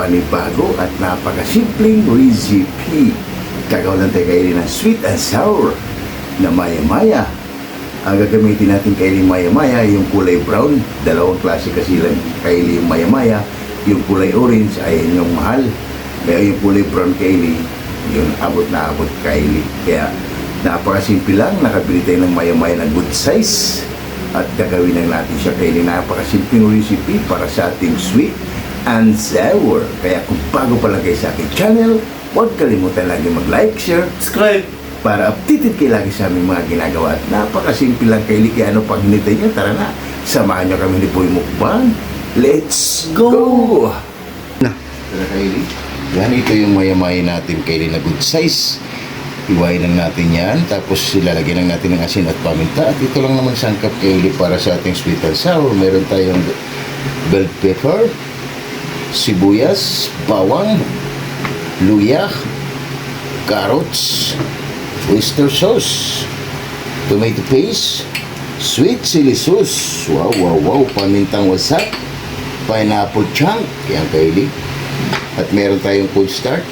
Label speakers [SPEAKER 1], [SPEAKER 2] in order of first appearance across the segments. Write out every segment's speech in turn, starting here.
[SPEAKER 1] panibago at napakasimpleng recipe. Gagawa lang tayo kaili ng sweet and sour na maya-maya. Ang gagamitin natin kaili maya-maya, yung kulay brown. Dalawang klase kasi lang kaili yung maya-maya. Yung kulay orange ay yung mahal. Kaya yung kulay brown kaili, yung abot na abot kaili. Kaya napakasimple lang, nakabili tayo ng maya-maya na good size. At gagawin lang natin siya kaili napakasimpleng recipe para sa ating sweet and sour. Kaya kung bago pa lang kayo sa aking channel, huwag kalimutan lagi mag-like, share, subscribe para updated kayo lagi sa aming mga ginagawa. At napakasimple lang kaili, kaya ano pang hinintay nyo? Tara na, samahan nyo kami ni Boy Mukbang. Let's go! Tara kaili, yan ito yung maya-maya natin kaili na good size. Iwain lang natin yan, tapos ilalagyan lang natin ng asin at paminta. At ito lang naman sangkap kaili para sa ating sweet and sour. Meron tayong bell pepper, sibuyas, bawang, luya, carrots, oyster sauce, tomato paste, sweet chili sauce, wow, pamintang wasak, pineapple chunk, yan kaili. At meron tayong cornstarch.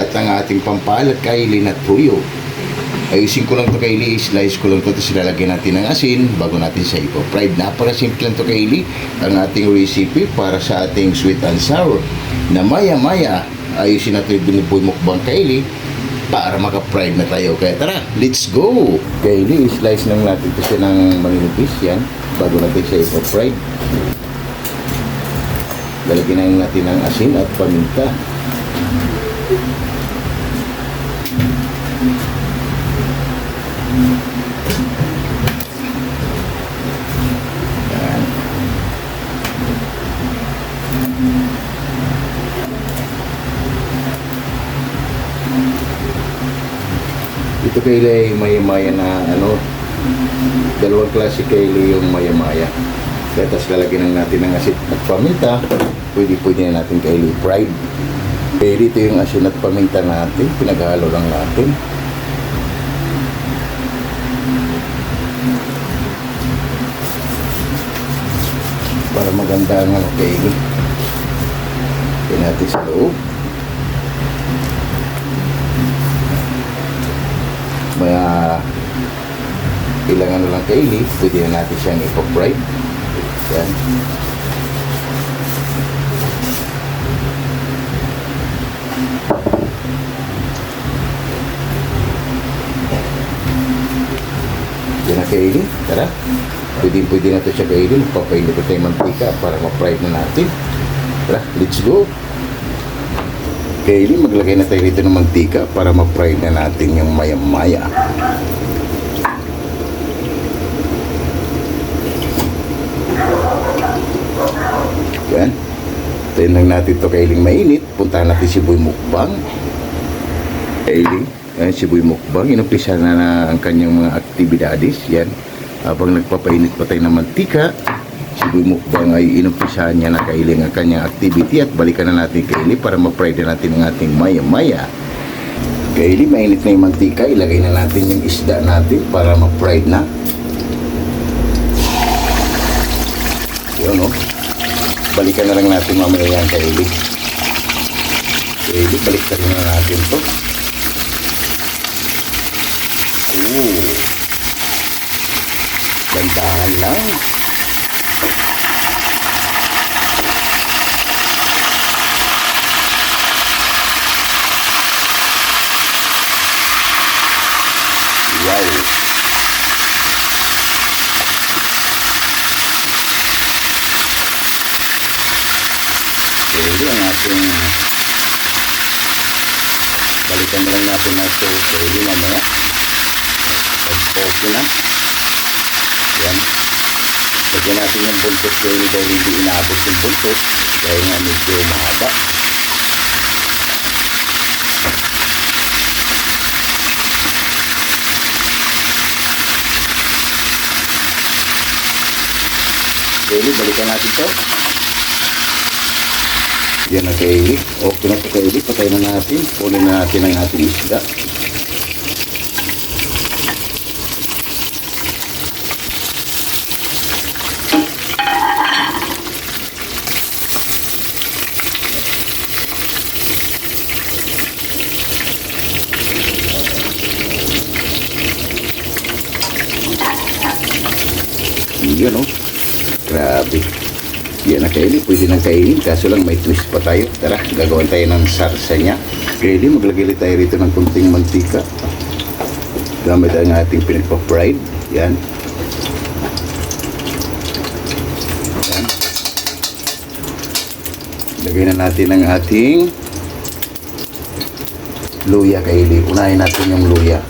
[SPEAKER 1] At ang ating pampalat kaili na tuyo. Ayusin ko lang ito kaili, slice ko lang ito, tapos ilalagyan natin ng asin bago natin siya ipo-fried. Napakasimple lang ito kaili, ang ating recipe para sa ating sweet and sour na maya-maya. Ayusin natin yung Boy Mukbang kaili para maka-fried na tayo. Kaya tara, let's go! Kaili, slice lang natin ito siya ng maninipis yan bago natin siya ipo-fried. Lalagyan natin ng asin at paminta. Ito kaili maya-maya na dalawang klase kaili yung maya-maya. Tapos lalagyan natin ng asin at paminta. Pwede na natin kaili fried. Kaili ito yung asin at paminta natin, pinaghalo lang natin. Para maganda ang kaili. Kaya natin sa loob. Mga ilang lang kaili, pwede na natin siyang ipo-fried. Yan. Yan na kaili, tara. Pwede na ito siya kaili. Magpapainit ito yung mantika para ma-fried na natin. Tara, let's go. Kaili, maglagay na tayo dito ng mantika para ma-fry na natin yung maya-maya. Yan. Tayin lang natin ito kailing mainit. Puntahan natin si Boy Mukbang. Kaili, yan si Boy Mukbang. Inumpisa na ang kanyang mga aktibidades. Yan. Habang nagpapainit pa tayo ng mantika, si Boy Mukbang ay inumpisahan niya na kailing ang kanyang activity. At balikan na natin kaili para ma-fry na natin ang ating maya-maya. Kaili, mainit na yung mantika. Ilagay na natin yung isda natin para ma-fry na. Yun o. Balikan na lang natin mamaya yan kaili. Kaili, balikan na natin to. Gandahan lang. Wow. Pwede ang ating balikan na lang natin na ito pwede mamaya. Okay na. Yan. Lagyan natin yung buntot pwede dahil hindi inaabot yung buntot dahil nga medyo mahaba. Pwede, balikan natin ito. Yan na kaili. Okay na ito kaili. Patay na natin. Kunin na natin ang ating isda. Yan na Kylie, pwede nang kainin. Kaso lang may twist pa tayo. Tara, gagawin tayo ng sarsa niya. Kylie, maglagay tayo rito ng kunting mantika. Gamit ang ating pinagpa-fried. Yan. Yan. Lagay na natin ang ating luya Kylie. Unahin natin yung luya.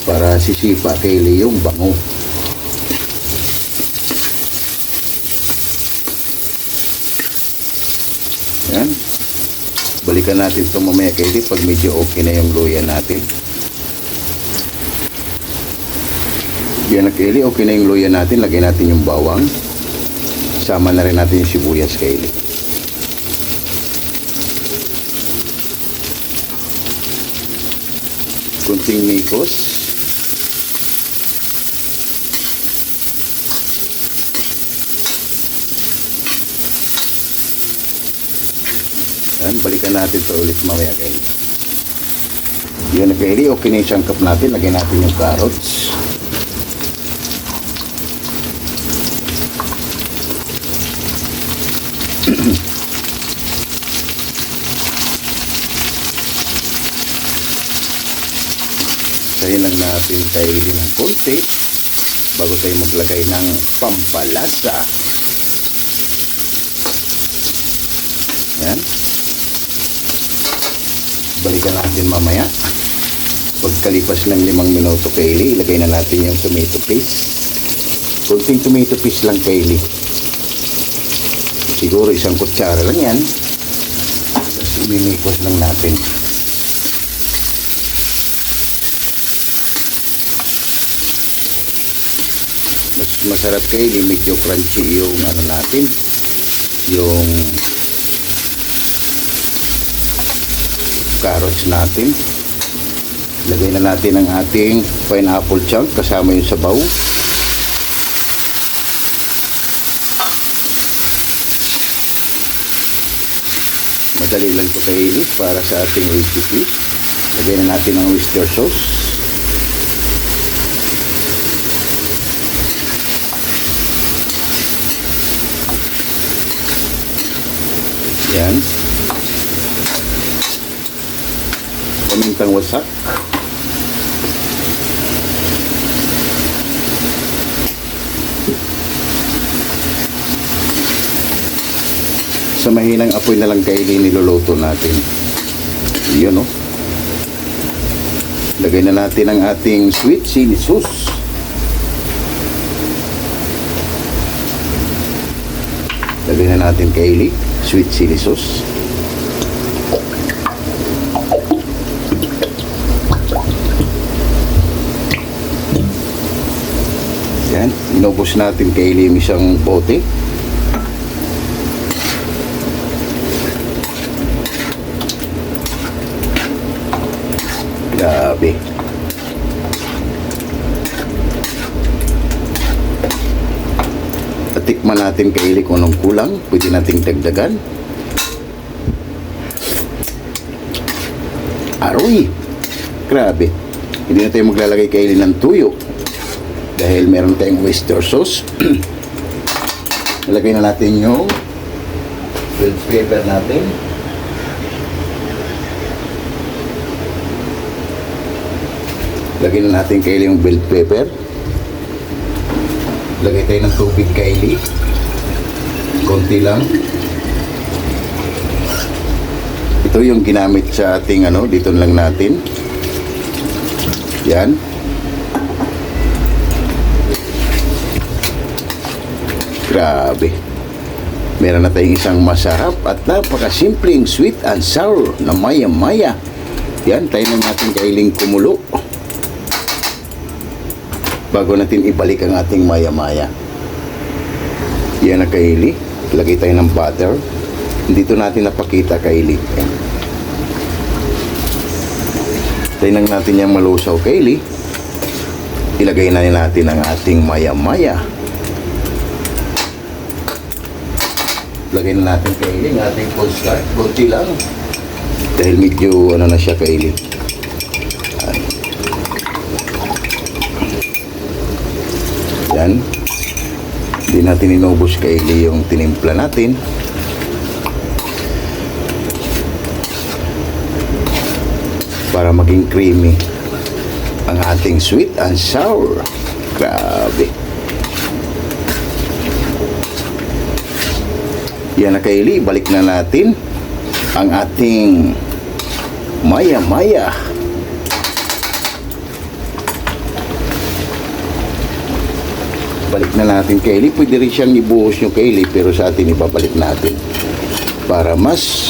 [SPEAKER 1] Para sisipa Kylie yung bango. Yan. Balikan natin ito mamaya Kylie pag medyo okay na yung luya natin. Yan na Kylie, okay na yung luya natin. Lagay natin yung bawang. Sama na rin natin yung sibuyas Kylie. Kunting mikos. Yan, balikan natin ito ulit mamaya Kylie. Yan na Kylie, okay na yung sangkap natin. Lagay natin yung carrots. Sayin lang natin Kylie ng konti bago tayo maglagay ng pampalasa. Yan. Balikan natin mamaya. Pagkalipas ng 5 minuto Kylie, ilagay na natin yung tomato paste. Kunting tomato paste lang Kylie. Siguro 1 kutsara lang yan. Tapos imimikos lang natin. Mas masarap Kylie, medyo crunchy yung ano natin, yung carrots natin. Lagay na natin ang ating pineapple chunk kasama yung sabaw. Madali lang ito Kylie para sa ating recipe. Lagay na natin ang oyster sauce. Yan. Pamintang wasak. Sa mahinang apoy na lang Kylie niluluto natin. Yun, no? Lagay na natin ang ating sweet chili sauce. Lagay na natin Kylie sweet chili sauce. Yan, inubos natin Kylie yung isang bote. Grabe. Tikman natin Kylie kung anong kulang. Pwede nating dagdagan. Aroy! Grabe. Hindi na tayo maglalagay Kylie ng tuyo. Dahil meron tayong oyster sauce. Ilagay na natin yung bell pepper natin. Lagay na natin Kylie yung bell pepper. Lagay tayo ng tubig Kylie. Konti lang. Ito yung ginamit sa ating dito lang natin. Yan. Grabe. Meron na tayong isang masarap at napakasimpleng sweet and sour na maya-maya. Yan, tayo na natin Kylie kumulo. Bago natin ibalik ang ating maya-maya. Yan na Kylie. Lagay tayo ng butter. Dito natin napakita Kylie. Tayo lang natin yung malusaw Kylie. Ilagay na natin ang ating maya-maya. Lagay na natin Kylie ang ating cornstarch. Kunti lang. Dahil medyo na siya Kylie. Yan. Hindi natin inubos kaili yung tinimpla natin. Para maging creamy ang ating sweet and sour. Grabe. Yan na kaili, balik na natin ang ating maya-maya. Balik na natin kaili. Pwede rin siyang ibuhos yung kaili, pero sa atin ibabalik natin para mas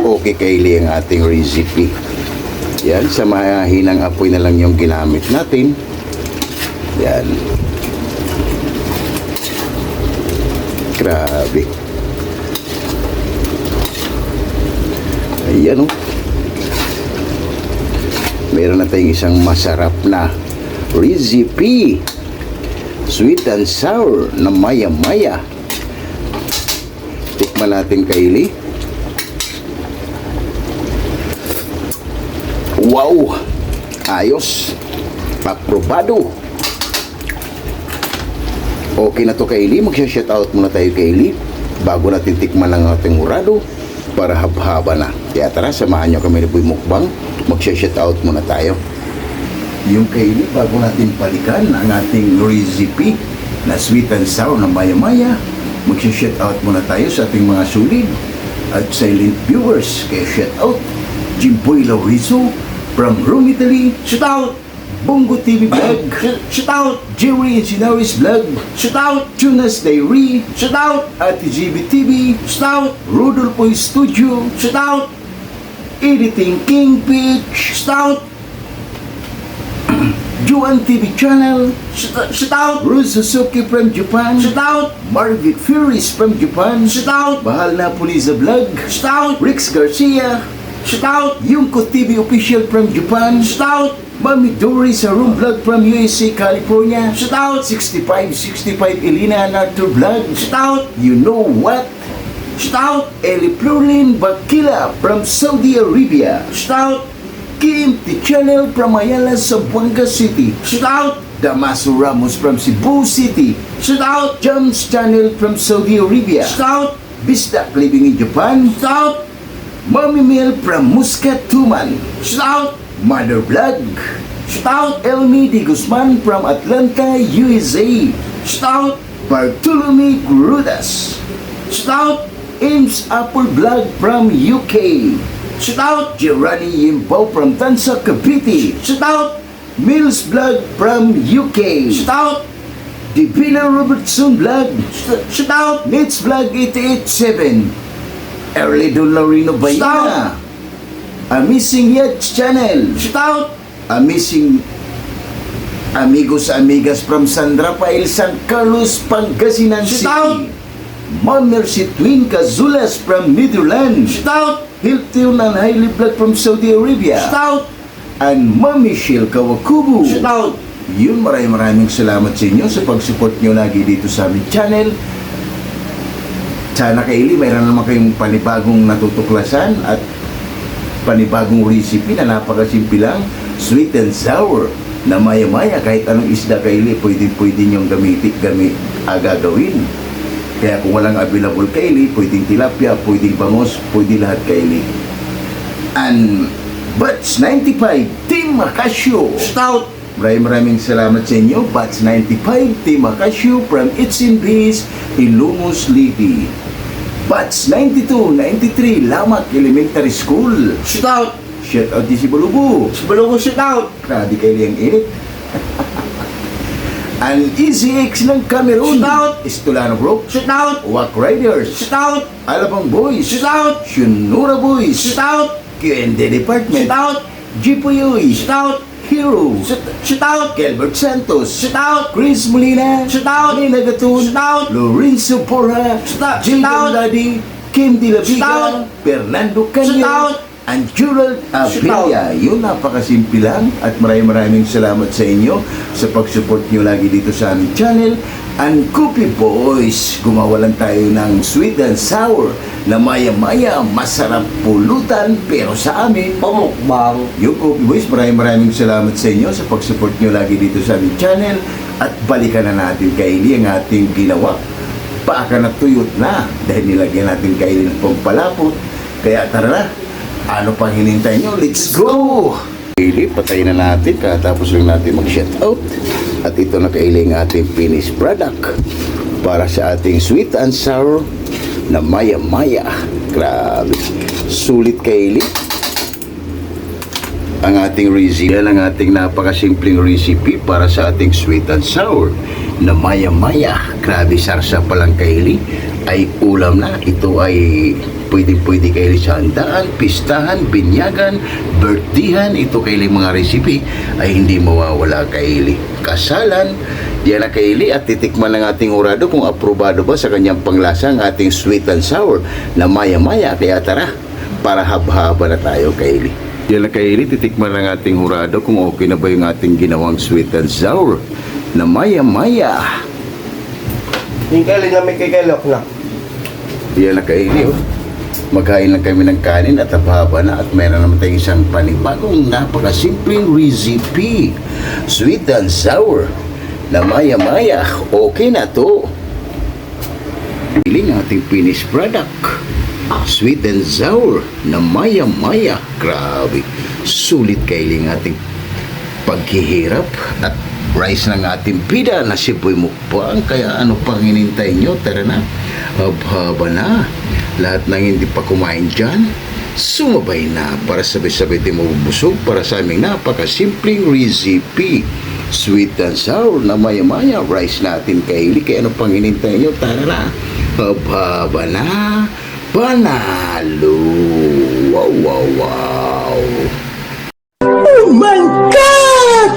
[SPEAKER 1] okay kaili ang ating recipe. Yan, sa mahinang apoy na lang yung ginamit natin. Yan. Grabe. Ayan o. Meron na tayong isang masarap na recipe. Sweet and sour na maya-maya. Tikman natin kaili. Wow! Ayos! Aprobado! Okay na to kaili. Magsha-shoutout muna tayo kaili bago natin tikman ang ating urado para habhaba na. Kaya tara, samahan nyo kami ni Boy Mukbang. Magsha-shoutout muna tayo. Yung kaili, bago natin palikan ang ating recipe na sweet and sour na maya-maya, magsha-shoutout muna tayo sa ating mga solid at silent viewers. Kaya shoutout Jimboy Laurizo from Rome, Italy. Shoutout Bongo TV Vlog. Shoutout Jerry Encinares Vlog. Shoutout Tunas Diary. Shoutout Ate GB TV. Shoutout Rodolfo Studio. Shoutout Editing King Pitch. Shoutout Juan TV Channel. Shoutout Rose Suzuki from Japan. Shoutout Margaret Furies from Japan. Shoutout Bahal Napoliza Vlog. Shoutout Rix Garcia. Shoutout Yungko TV Official from Japan. Shoutout Mami Dory sa Room Vlog from USA, California. Shoutout 6565 Elena and Arthur Vlog. Shoutout You Know What. Shoutout Eli Plurlin Bakila from Saudi Arabia. Shoutout KMT Channel from Ayala, Zamboanga City. Shoutout Damaso Ramos from Cebu City. Shoutout Jams Channel from Saudi Arabia. Shoutout Bisdak Living in Japan. Shoutout Mami Mel from Muscat, Tuman. Shoutout Mother Vlog. Shoutout Elmi Di Guzman from Atlanta, USA. Shoutout Bartolome Grudas. Shoutout Ames Apple Vlog from UK. Shoutout Gerani Yimpo from Tansa, Cavite. Shoutout Mills Vlog from UK. Shoutout Divina Robertson Vlog. Shoutout Nits Vlog 887. Early Don Laurino Bayana. Amazing Yachts Channel. Shoutout Amazing Amigos Amigas from San Rafael, San Carlos, Pangasinan City. Mom Mercy Twin Cazulas from Netherlands. Shoutout Hilton and Hailey Vlog from Saudi Arabia. Shoutout and Mom Michelle Kawakubu. Shoutout. Yun, maraming salamat sa inyo sa pag-support nyo lagi dito sa aming channel. Sana kaili, mayroon naman kayong panibagong natutuklasan at panibagong recipe na napakasimple lang. Sweet and sour na maya-maya. Kahit anong isda kaili, pwede nyong gagawin. Kaya kung walang available kaili, pwedeng tilapia, pwedeng bangos, pwede lahat kaili. And Bats 95 Team Acasio. Shoutout! Maraming salamat sa inyo. Bats 95 Team Acasio from Itsin Base, Ilumos, Liti. Bats 92, 93 Lamak Elementary School. Shoutout! Shoutout di si Bulubu. Si Bulubu, shoutout! Grabe kaili ang init. Ang Easy X ng Cameroon. Shoutout! Estolano Group. Shoutout! Wack Riders. Shoutout! Alabang Boys. Shoutout! Shunura Boys. Shoutout! QND Department. Shoutout! Jipoyoy. Shoutout! Hero. Shoutout! Gilbert Santos. Shoutout! Chris Molina. Shoutout! Nina Gatun. Shoutout! Lorenzo Porra. Shoutout! Jaden Ladi. Kim De La Viga. Fernando Canyo. Shoutout! And Gerald Abella. Yun, napakasimple lang. At maraming salamat sa inyo sa pag-support nyo lagi dito sa aming channel. And Coffee Boys, gumawa lang tayo ng sweet and sour na maya-maya, masarap pulutan, pero sa amin, pamukbang. Yung Coffee Boys, maraming salamat sa inyo sa pag-support nyo lagi dito sa aming channel. At balikan na natin Kylie ang ating ginawa. Baka natuyot na dahil nilagyan natin Kylie ng pampalapot. Kaya tara na, ano pang hinintay nyo? Let's go! Kylie, patayin na natin katapos lang natin mag-shoutout. At ito na Kylie ang ating finished product para sa ating sweet and sour na maya-maya. Grabe, sulit Kylie ang ating recipe. Yan ang ating napakasimpleng recipe para sa ating sweet and sour na maya-maya. Grabe, sarsa pa lang Kylie ay ulam na. Ito ay pwede Kylie sa handaan, pistahan, binyagan, birthdayhan. Ito Kylie mga recipe ay hindi mawawala Kylie. Kasalan, yan na Kylie, at titikman ng ating urado kung aprobado ba sa kanyang panglasa ang ating sweet and sour na maya-maya. Kaya tara, para haba-haba na tayo Kylie. Yan na Kylie, titikman ng ating hurado kung okay na ba yung ating ginawang sweet and sour na maya-maya.
[SPEAKER 2] Yung Kylie na may kikelok na.
[SPEAKER 1] Yan na Kylie, oh. Maghain lang kami ng kanin at haba na, at meron naman tayong isang panibagong napakasimpleng recipe. Sweet and sour na maya-maya. Okay na to. Piling ating finished product. Sweet and sour na maya-maya. Grabe, sulit Kylie ating paghihirap. At rice ng ating pida na siboy mukbang. Kaya ano pang hinintay nyo? Tara na, haba na. Lahat ng hindi pa kumain dyan, sumabay na para sabay-sabay tayo mabubusog para sa aming napakasimpleng recipe. Sweet and sour na maya-maya rice natin Kylie. Kaya ano pang hinintay nyo? Tara na, haba na. Panalo! Wow, wow, wow!
[SPEAKER 2] Oh my God!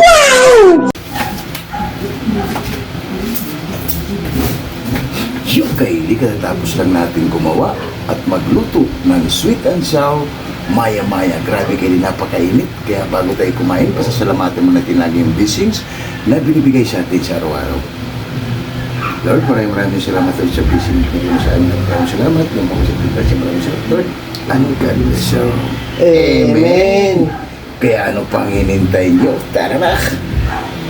[SPEAKER 2] Wow!
[SPEAKER 1] Yung Kylie, katapos lang natin gumawa at magluto ng sweet and sour maya-maya. Grabe Kylie, napakainit. Kaya bago tayo kumain, pasasalamatan mo natin lagi yung blessings na binibigay sa atin sa araw-araw. Lord, maraming salamat sa blessing na sa amin. Maraming salamat. Maraming salamat, Lord. And God bless you.
[SPEAKER 2] Amen.
[SPEAKER 1] Kaya ano pang hinintay nyo? Tara na!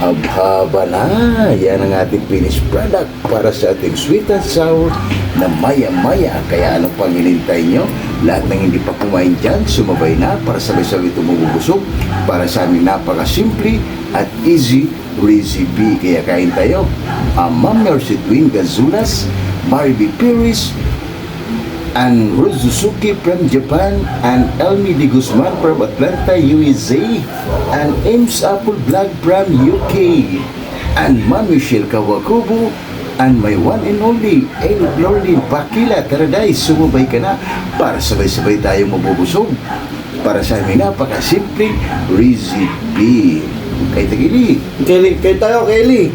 [SPEAKER 1] Haba na. Yan ang ating finished product para sa ating sweet and sour na maya-maya. Kaya ano pang hinintay nyo? Lahat ng hindi pa kumain dyan, sumabay na para sabay-sabay tumubusog para sa aming napakasimple at easy recipe. Kaya kain tayo. Ma'am Mercy Twin Gazulas, Maribel Perez, and Rose Suzuki from Japan, and Elmi Di Guzman from Atlanta, USA, and Ames Apple Vlog from UK, and Ma'am Michelle Kawakubo, and my one and only Ellie Lorlin Pakila. Tara guys, sumabay ka na para sabay-sabay tayo mabubusog para sa aming napakasimpleng recipe. Kay Tagili,
[SPEAKER 2] Kylie, kayo tayo, Kylie.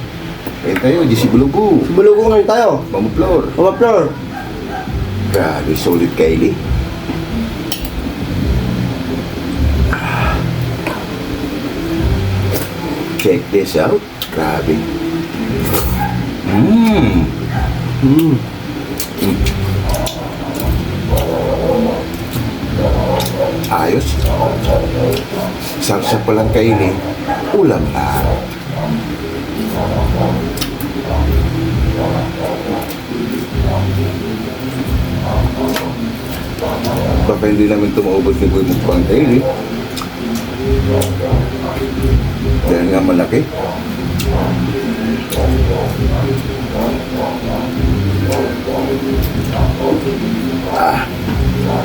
[SPEAKER 1] kay tayo, Jesse Bulubu,
[SPEAKER 2] Bulugo ngayon tayo.
[SPEAKER 1] Mama Flor.
[SPEAKER 2] Mama Flor.
[SPEAKER 1] Grabe, solid Kylie. Check this out. Grabe. Ayos. Sarsa pa lang Kylie. Ulam na. Baka hindi namin tumaubos ni Boy Mukbang Kylie. Dahil nga malaki.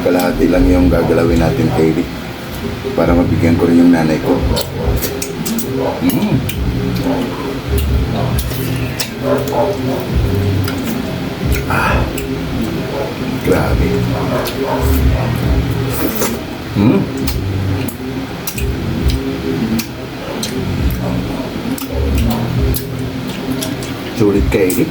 [SPEAKER 1] Kalahati lang yung gagalawin natin Kylie para mabigyan ko rin yung nanay ko. Grabe. Sulit Kylie.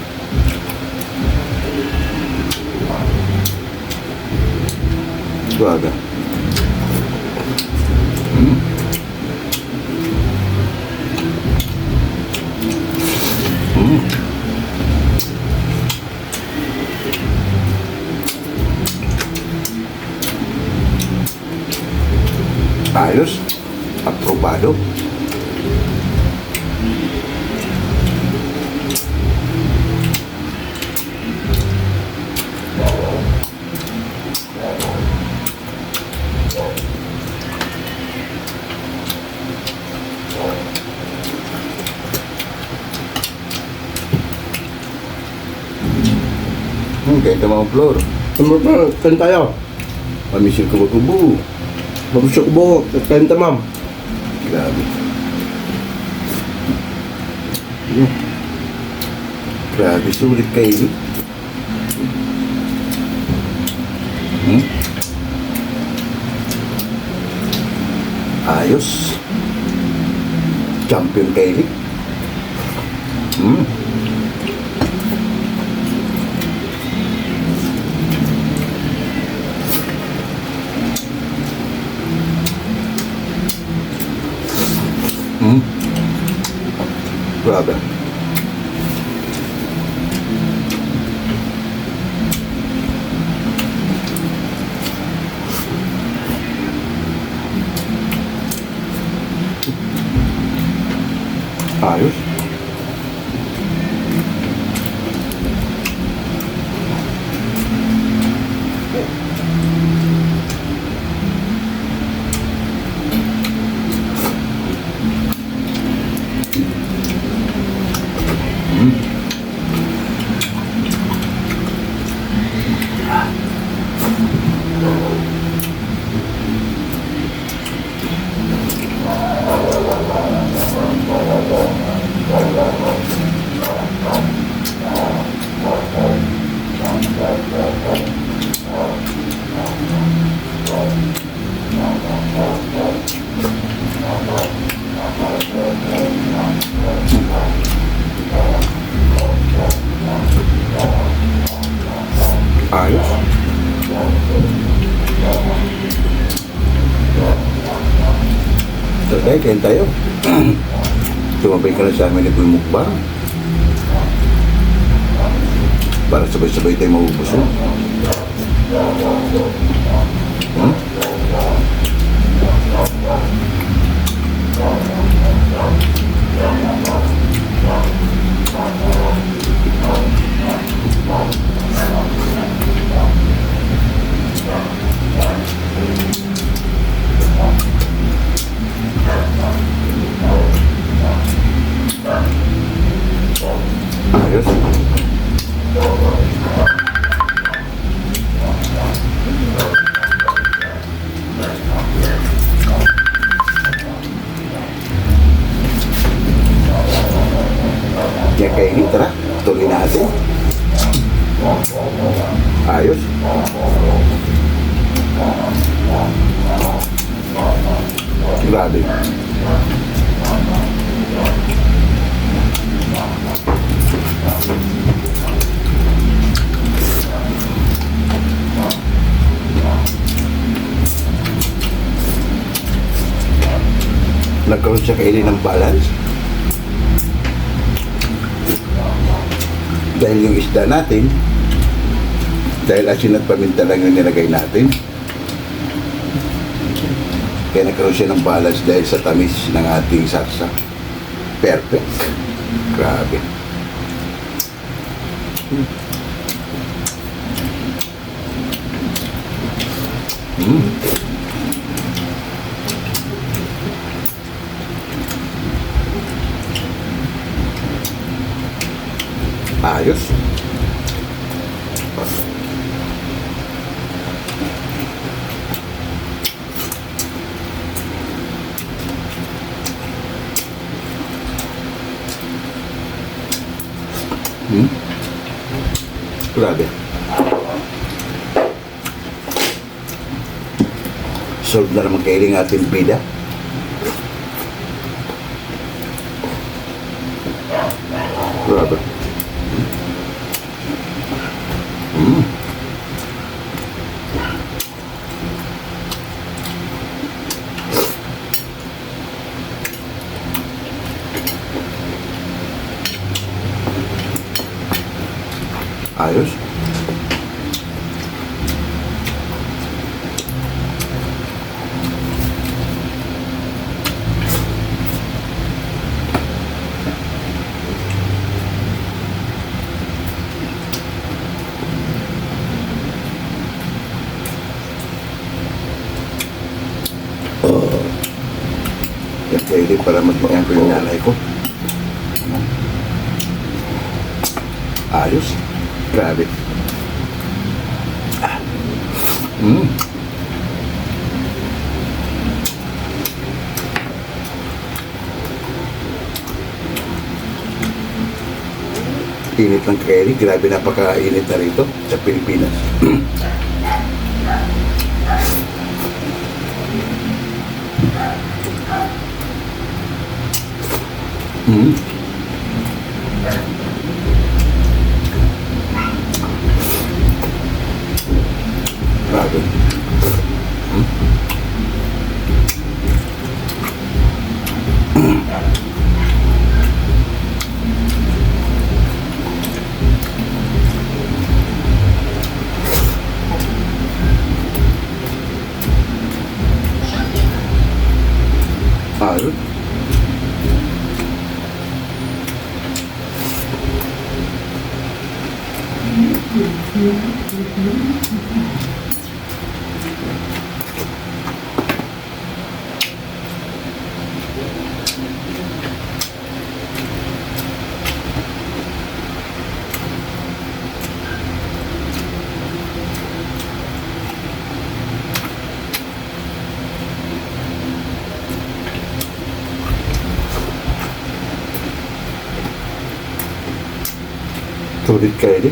[SPEAKER 1] Suwaga. Ayos. Aprobado. Kaya tamang floor.
[SPEAKER 2] Kain tayo.
[SPEAKER 1] Pamisil ko kubo.
[SPEAKER 2] Mabusok ko. Kain tayo, ma'am.
[SPEAKER 1] Grabe. Grabe, sulit kayo. Ayos. Champion kayo. Grabe. Ayos. Ayos. Tagay, kain tayo. Sumabay ka na sa amin ni Kuy Mukbang. Para sabay-sabay tayo mauubos. Ayos. Kaya kayo ini, tara, tuloy natin. Ayos. Grabe. Nagkaroon siya kainin ng balance. Dahil yung isda natin, dahil asin at paminta lang yung nilagay natin, kaya nagkaroon siya ng balance dahil sa tamis ng ating sarsa. Perfect. Grabe. Ayos. Grabe. Solve na naman kailing ating bida. Grabe. Ayos. Pwede para magbayan ko yung nanay ko. Ayos. Grabe. Mm. Init ng Kairi, grabe napaka-init na rito sa Pilipinas. Mm. Grabe. Ayun. Sulit Kairi.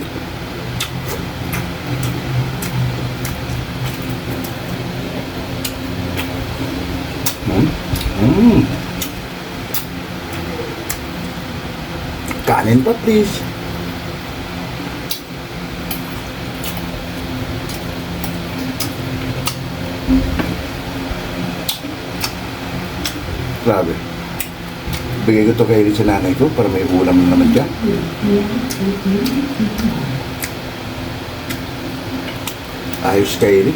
[SPEAKER 1] Mm. Kanin pa, please. Grabe. Bigay ko to kay sa nanay ko para may ulam naman dyan. Ayos Kairi.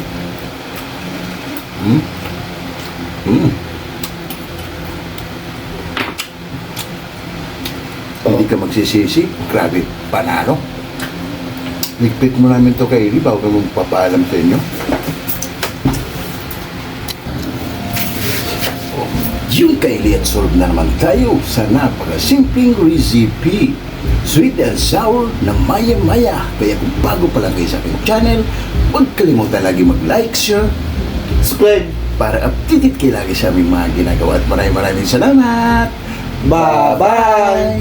[SPEAKER 1] Hindi ka magsisisi. Grabe, panalo. Nigpit mo namin to Kairi bago ka magpapaalam sa inyo. Yung Kaili at solve na naman tayo sa napakasimpleng recipe. Sweet and sour na maya-maya. Kaya kung bago pa lang kayo sa aking channel, huwag kalimutan lagi mag-like, share,
[SPEAKER 2] Subscribe.
[SPEAKER 1] para updated kayo lagi sa aming mga ginagawa. At maraming salamat!
[SPEAKER 2] Bye-bye!